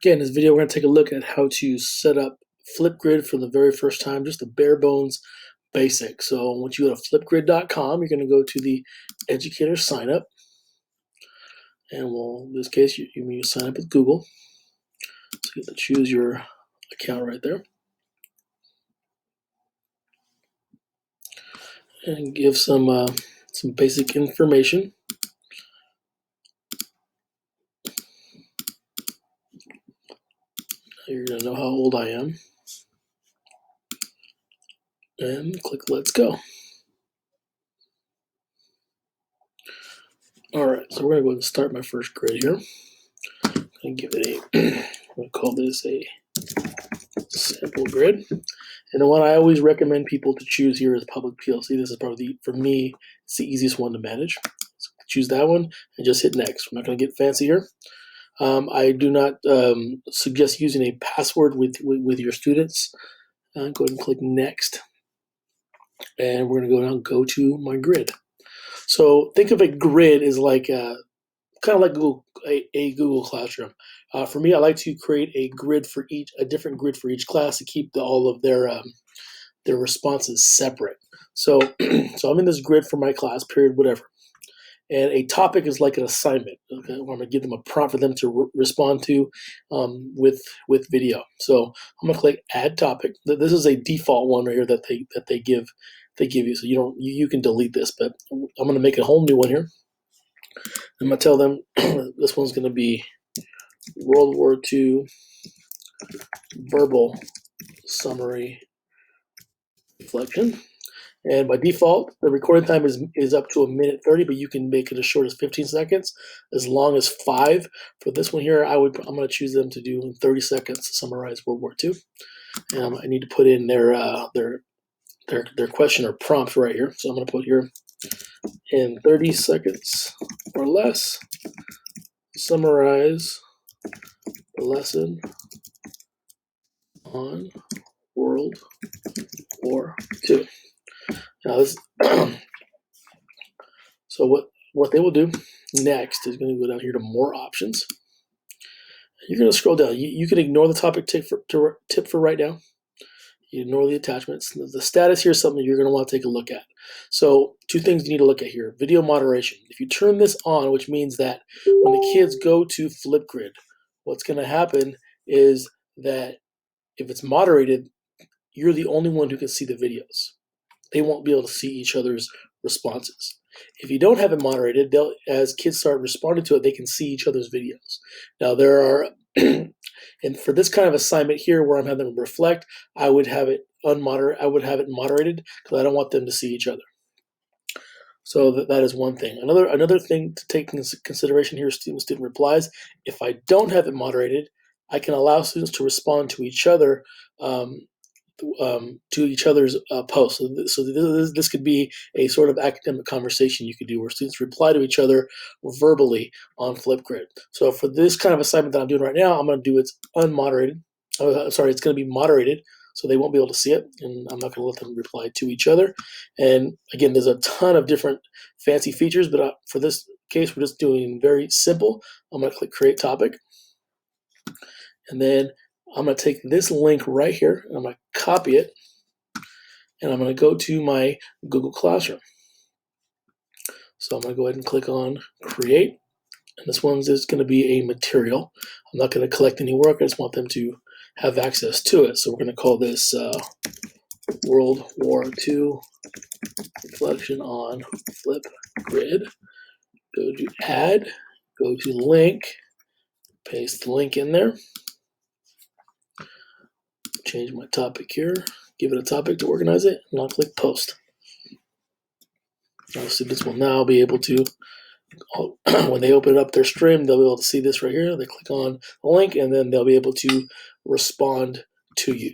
Okay, in this video, we're going to take a look at how to set up Flipgrid for the very first time, just the bare bones basic. So once you go to flipgrid.com, you're going to go to the educator sign up. And in this case, you sign up with Google. So you have to choose your account right there. And give some basic information. You're going to know how old I am. And click Let's Go. Alright, so we're going to go ahead and start my first grid here. I'm going to give it I'm going to call this a sample grid. And the one I always recommend people to choose here is public PLC. This is probably, for me, it's the easiest one to manage. So choose that one and just hit next. We're not going to get fancy here. I do not suggest using a password with your students. Go ahead and click next. And we're going to go down, go to my grid. So think of a grid as like kind of like a Google Classroom. For me, I like to create a different grid for each class to keep all of their responses separate. So, so I'm in this grid for my class, period, whatever. And a topic is like an assignment. Okay, where I'm going to give them a prompt for them to respond to with video. So I'm going to click Add Topic. This is a default one right here that they give you. So you can delete this, but I'm going to make a whole new one here. I'm going to tell them this one's going to be World War II verbal summary reflection. And by default, the recording time is up to 1:30, but you can make it as short as 15 seconds, as long as 5. For this one here, I'm going to choose them to do in 30 seconds to summarize World War II. And I need to put in their question or prompt right here. So I'm going to put here, in 30 seconds or less, summarize the lesson on World War II. Now this, so what they will do next is going to go down here to more options. You're going to scroll down. You can ignore the topic tip for right now. You ignore the attachments. The status here is something you're going to want to take a look at. So 2 things you need to look at here. Video moderation. If you turn this on, which means that when the kids go to Flipgrid, what's going to happen is that if it's moderated, you're the only one who can see the videos. They won't be able to see each other's responses. If you don't have it moderated, as kids start responding to it, they can see each other's videos. Now there are, and for this kind of assignment here where I'm having them reflect, I would have it moderated because I don't want them to see each other. So that is one thing. Another thing to take into consideration here, student replies. If I don't have it moderated, I can allow students to respond to each other. To each other's posts. So this could be a sort of academic conversation you could do where students reply to each other verbally on Flipgrid. So for this kind of assignment that I'm doing right now, I'm going to do it's unmoderated. It's going to be moderated, so they won't be able to see it, and I'm not going to let them reply to each other. And again, there's a ton of different fancy features, but for this case, we're just doing very simple. I'm going to click Create Topic, and then I'm going to take this link right here, and I'm going to copy it, and I'm going to go to my Google Classroom. So I'm going to go ahead and click on Create, and this one's is going to be a material. I'm not going to collect any work. I just want them to have access to it. So we're going to call this World War II reflection on Flipgrid. Go to Add, go to Link, paste the link in there. Change my topic here, give it a topic to organize it, and I'll click Post. Now students will now be able to, when they open up their stream, they'll be able to see this right here. They click on the link, and then they'll be able to respond to you.